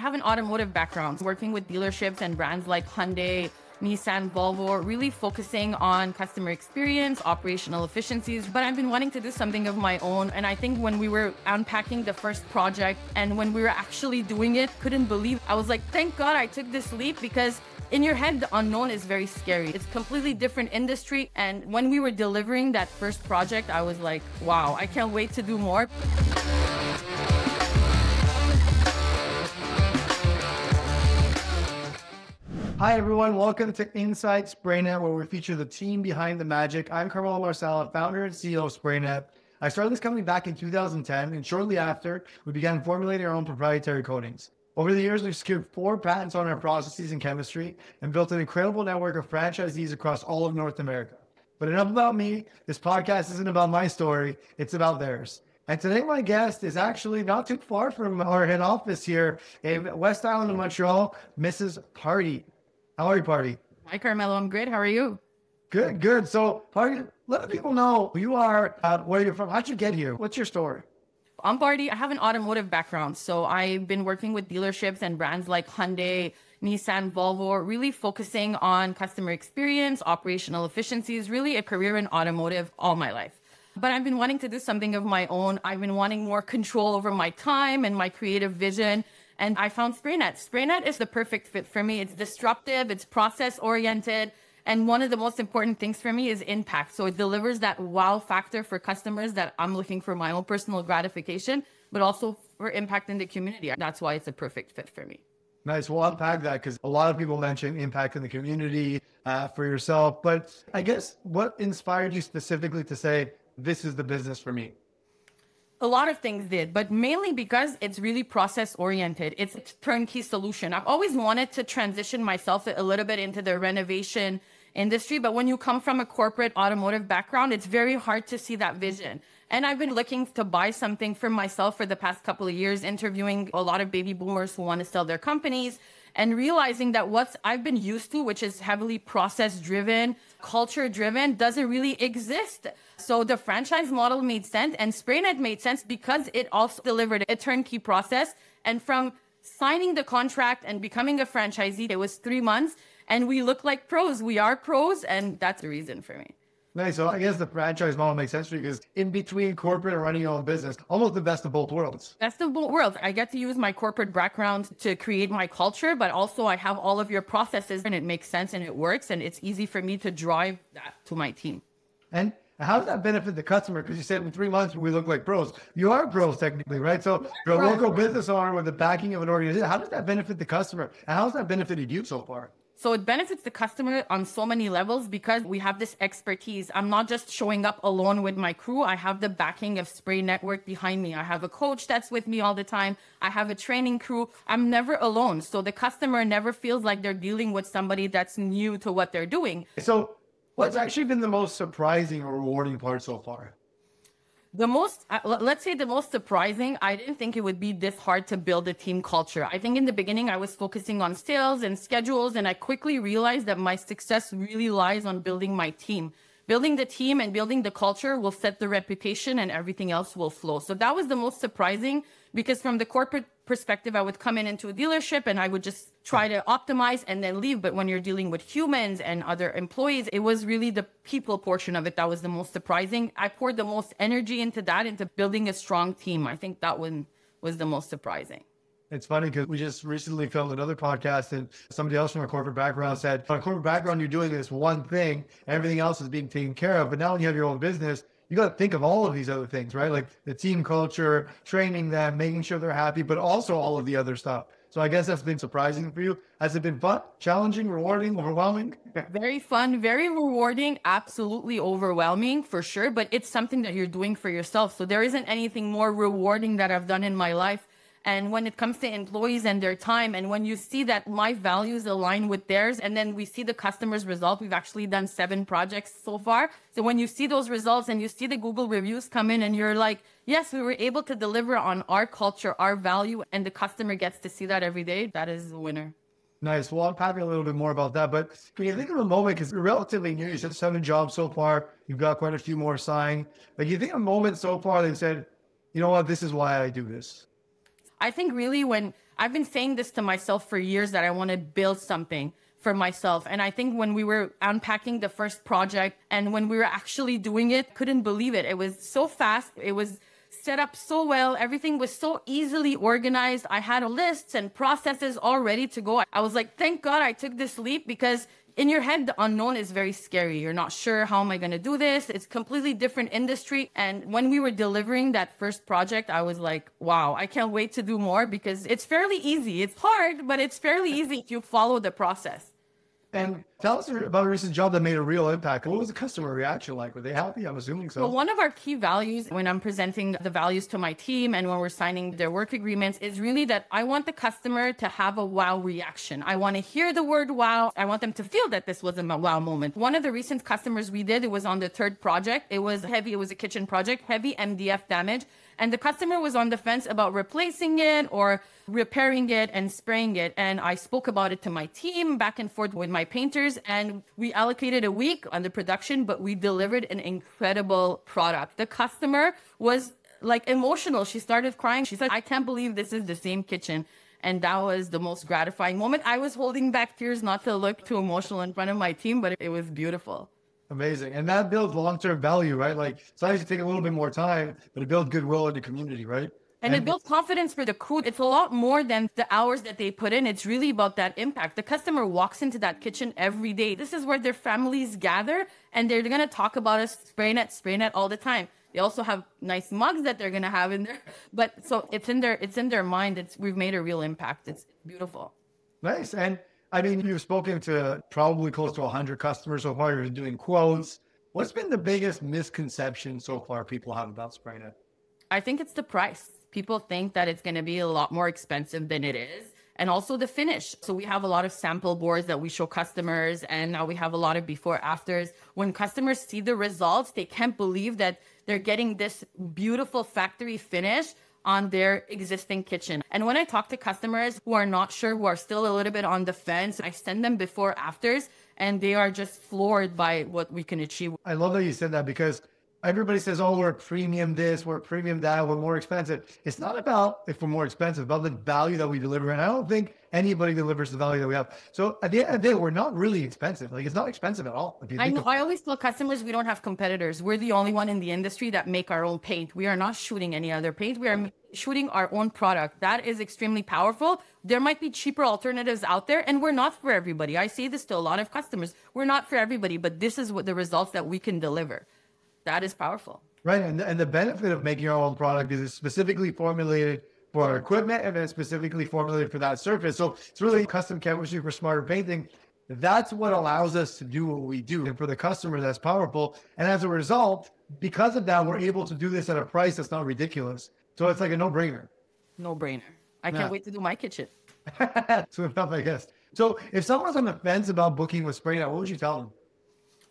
have an automotive background, working with dealerships and brands like Hyundai, Nissan, Volvo, really focusing on customer experience, operational efficiencies. But I've been wanting to do something of my own. And I think when we were unpacking the first project and when we were actually doing it, couldn't believe. I was like, thank God I took this leap, because in your head, the unknown is very scary. It's a completely different industry. And when we were delivering that first project, I was like, wow, I can't wait to do more. Hi everyone, welcome to Inside Spray-Net, where we feature the team behind the magic. I'm Carmelo Marsala, founder and CEO of Spray-Net. I started this company back in 2010, and shortly after, we began formulating our own proprietary coatings. Over the years, we've secured 4 patents on our processes and chemistry and built an incredible network of franchisees across all of North America. But enough about me. This podcast isn't about my story, it's about theirs. And today my guest is actually not too far from our head office here in West Island of Montreal, Mrs. Pardy. How are you, Pardy? Hi, Carmelo. I'm great. How are you? Good, good. So, Pardy, let people know who you are, where you're from. How'd you get here? What's your story? I'm Pardy. I have an automotive background. So I've been working with dealerships and brands like Hyundai, Nissan, Volvo, really focusing on customer experience, operational efficiencies, really a career in automotive all my life. But I've been wanting to do something of my own. I've been wanting more control over my time and my creative vision. And I found Spray-Net. Spray-Net is the perfect fit for me. It's disruptive, it's process-oriented, and one of the most important things for me is impact. So it delivers that wow factor for customers that I'm looking for my own personal gratification, but also for impact in the community. That's why it's a perfect fit for me. Nice. We'll unpack that because a lot of people mention impact in the community for yourself. But I guess what inspired you specifically to say, this is the business for me? A lot of things did, but mainly because it's really process oriented. It's a turnkey solution. I've always wanted to transition myself a little bit into the renovation industry, but when you come from a corporate automotive background, it's very hard to see that vision. And I've been looking to buy something for myself for the past couple of years, interviewing a lot of baby boomers who want to sell their companies, and realizing that what I've been used to, which is heavily process-driven, culture-driven, doesn't really exist. So the franchise model made sense, and Spray-Net made sense because it also delivered a turnkey process. And from signing the contract and becoming a franchisee, it was 3 months, and we look like pros. We are pros, and that's the reason for me. Nice. So I guess the franchise model makes sense for you because in between corporate and running your own business, almost the best of both worlds. Best of both worlds. I get to use my corporate background to create my culture, but also I have all of your processes and it makes sense and it works, and it's easy for me to drive that to my team. And how does that benefit the customer? Because you said in 3 months we look like pros. You are pros technically, right? So you're a local business owner with the backing of an organization. How does that benefit the customer? And how has that benefited you so far? So it benefits the customer on so many levels because we have this expertise. I'm not just showing up alone with my crew. I have the backing of Spray Network behind me. I have a coach that's with me all the time. I have a training crew. I'm never alone. So the customer never feels like they're dealing with somebody that's new to what they're doing. So what's actually been the most surprising or rewarding part so far? Let's say the most surprising, I didn't think it would be this hard to build a team culture. I think in the beginning, I was focusing on sales and schedules, and I quickly realized that my success really lies on building my team. Building the team and building the culture will set the reputation and everything else will flow. So that was the most surprising because from the corporate perspective, I would come into a dealership and I would just try to optimize and then leave. But when you're dealing with humans and other employees, it was really the people portion of it that was the most surprising. I poured the most energy into that, into building a strong team. I think that one was the most surprising. It's funny because we just recently filmed another podcast and somebody else from a corporate background said, on a corporate background, you're doing this one thing, everything else is being taken care of. But now when you have your own business, you got to think of all of these other things, right? Like the team culture, training them, making sure they're happy, but also all of the other stuff. So I guess that's been surprising for you. Has it been fun, challenging, rewarding, overwhelming? Very fun, very rewarding, absolutely overwhelming for sure. But it's something that you're doing for yourself. So there isn't anything more rewarding that I've done in my life. And when it comes to employees and their time, and when you see that my values align with theirs, and then we see the customer's result, we've actually done 7 projects so far. So when you see those results and you see the Google reviews come in and you're like, yes, we were able to deliver on our culture, our value, and the customer gets to see that every day, that is the winner. Nice. Well, I'm happy a little bit more about that. But can you think of a moment, because you're relatively new, you said 7 jobs so far, you've got quite a few more signed. But you think of a moment so far that you said, you know what, this is why I do this? I think really when I've been saying this to myself for years that I want to build something for myself. And I think when we were unpacking the first project and when we were actually doing it, couldn't believe it. It was so fast. It was set up so well. Everything was so easily organized. I had lists and processes all ready to go. I was like, thank God I took this leap, because in your head, the unknown is very scary. You're not sure, how am I going to do this? It's completely different industry. And when we were delivering that first project, I was like, wow, I can't wait to do more, because it's fairly easy. It's hard, but it's fairly easy if you follow the process. And tell us about a recent job that made a real impact. What was the customer reaction like? Were they happy? I'm assuming so. Well, one of our key values when I'm presenting the values to my team and when we're signing their work agreements is really that I want the customer to have a wow reaction. I want to hear the word wow. I want them to feel that this was a wow moment. One of the recent customers we did, it was on the third project. It was heavy. It was a kitchen project, heavy MDF damage. And the customer was on the fence about replacing it or repairing it and spraying it. And I spoke about it to my team, back and forth with my painters, and we allocated a week on the production, but we delivered an incredible product. The customer was like emotional. She started crying. She said, I can't believe this is the same kitchen. And that was the most gratifying moment. I was holding back tears not to look too emotional in front of my team, but it was beautiful. Amazing. And that builds long-term value, right? Like, sometimes you take a little bit more time, but it builds goodwill in the community, right? And it builds confidence for the crew. It's a lot more than the hours that they put in. It's really about that impact. The customer walks into that kitchen every day. This is where their families gather, and they're going to talk about us, Spray-Net all the time. They also have nice mugs that they're going to have in there. But so it's in their mind. We've made a real impact. It's beautiful. Nice. And I mean, you've spoken to probably close to 100 customers so far. You're doing quotes. What's been the biggest misconception so far people have about Spray-Net? I think it's the price. People think that it's going to be a lot more expensive than it is. And also the finish. So we have a lot of sample boards that we show customers, and now we have a lot of before afters. When customers see the results, they can't believe that they're getting this beautiful factory finish on their existing kitchen. And when I talk to customers who are not sure, who are still a little bit on the fence, I send them before afters, and they are just floored by what we can achieve. I love that you said that, because everybody says, oh, we're premium this, we're premium that, we're more expensive. It's not about if we're more expensive, about the value that we deliver. And I don't think anybody delivers the value that we have. So at the end of the day, we're not really expensive. Like, it's not expensive at all. I know. I always tell customers we don't have competitors. We're the only one in the industry that make our own paint. We are not shooting any other paint. We are shooting our own product. That is extremely powerful. There might be cheaper alternatives out there, and we're not for everybody. I say this to a lot of customers. We're not for everybody, but this is what the results that we can deliver. That is powerful. Right. And the benefit of making our own product is it's specifically formulated for our equipment and then specifically formulated for that surface. So it's really custom chemistry for smarter painting. That's what allows us to do what we do. And for the customer, that's powerful. And as a result, because of that, we're able to do this at a price that's not ridiculous. So it's like a no-brainer. No-brainer. I can't wait to do my kitchen. So enough, I guess. So if someone's on the fence about booking with Spray-Net, what would you tell them?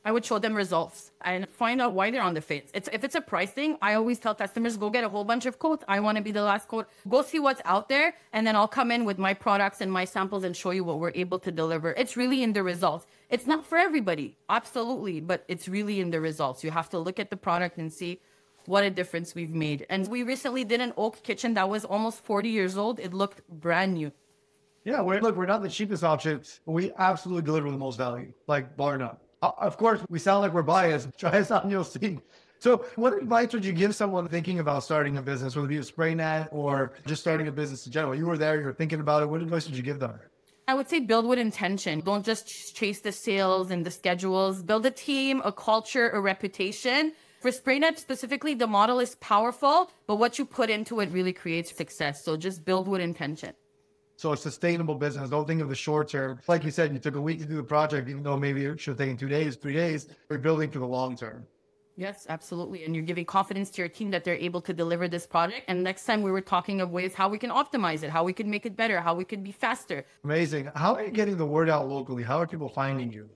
I would show them results and find out why they're on the fence. If it's a price thing, I always tell customers, go get a whole bunch of quotes. I want to be the last quote. Go see what's out there, and then I'll come in with my products and my samples and show you what we're able to deliver. It's really in the results. It's not for everybody, absolutely, but it's really in the results. You have to look at the product and see what a difference we've made. And we recently did an oak kitchen that was almost 40 years old. It looked brand new. Yeah, we're not the cheapest option, but we absolutely deliver the most value, like bar none. Of course, we sound like we're biased. Try us out and you'll see. So what advice would you give someone thinking about starting a business, whether it be a Spray-Net or just starting a business in general? You were there, you were thinking about it. What advice would you give them? I would say build with intention. Don't just chase the sales and the schedules. Build a team, a culture, a reputation. For Spray-Net specifically, the model is powerful, but what you put into it really creates success. So just build with intention. So a sustainable business. Don't think of the short term. Like you said, you took a week to do the project, even though maybe it should have taken 2 days, 3 days. We're building for the long term. Yes, absolutely. And you're giving confidence to your team that they're able to deliver this project. And next time we were talking of ways how we can optimize it, how we can make it better, how we could be faster. Amazing. How are you getting the word out locally? How are people finding you?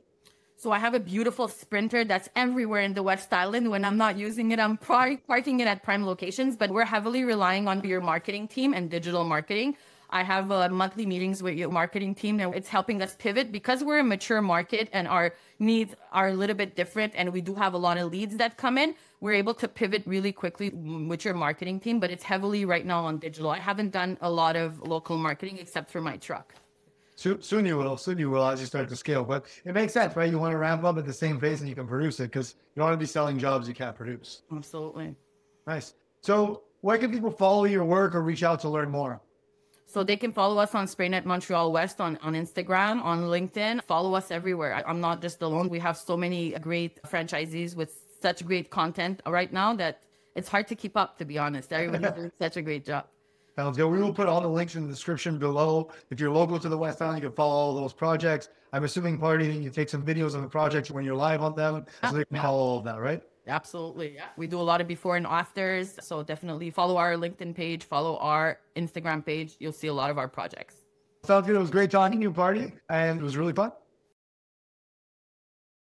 So I have a beautiful sprinter that's everywhere in the West Island. When I'm not using it, I'm parking it at prime locations, but we're heavily relying on your marketing team and digital marketing. I have monthly meetings with your marketing team, and it's helping us pivot because we're a mature market and our needs are a little bit different. And we do have a lot of leads that come in. We're able to pivot really quickly with your marketing team, but it's heavily right now on digital. I haven't done a lot of local marketing except for my truck. Soon you will as you start to scale. But it makes sense, right? You want to ramp up at the same pace and you can produce it because you don't want to be selling jobs you can't produce. Absolutely. Nice. So where can people follow your work or reach out to learn more? So they can follow us on Spray-Net Montreal West on Instagram, on LinkedIn. Follow us everywhere. I'm not just alone. We have so many great franchisees with such great content right now that it's hard to keep up, to be honest. Everybody's doing such a great job. Sounds good. We will put all the links in the description below. If you're local to the West Island, you can follow all those projects. I'm assuming, Pardy, that you take some videos of the projects when you're live on them, so they can follow all of that, right? Absolutely. Yeah. We do a lot of before and afters. So definitely follow our LinkedIn page, follow our Instagram page. You'll see a lot of our projects. Sounds good. It was great talking to you, Pardy, and it was really fun.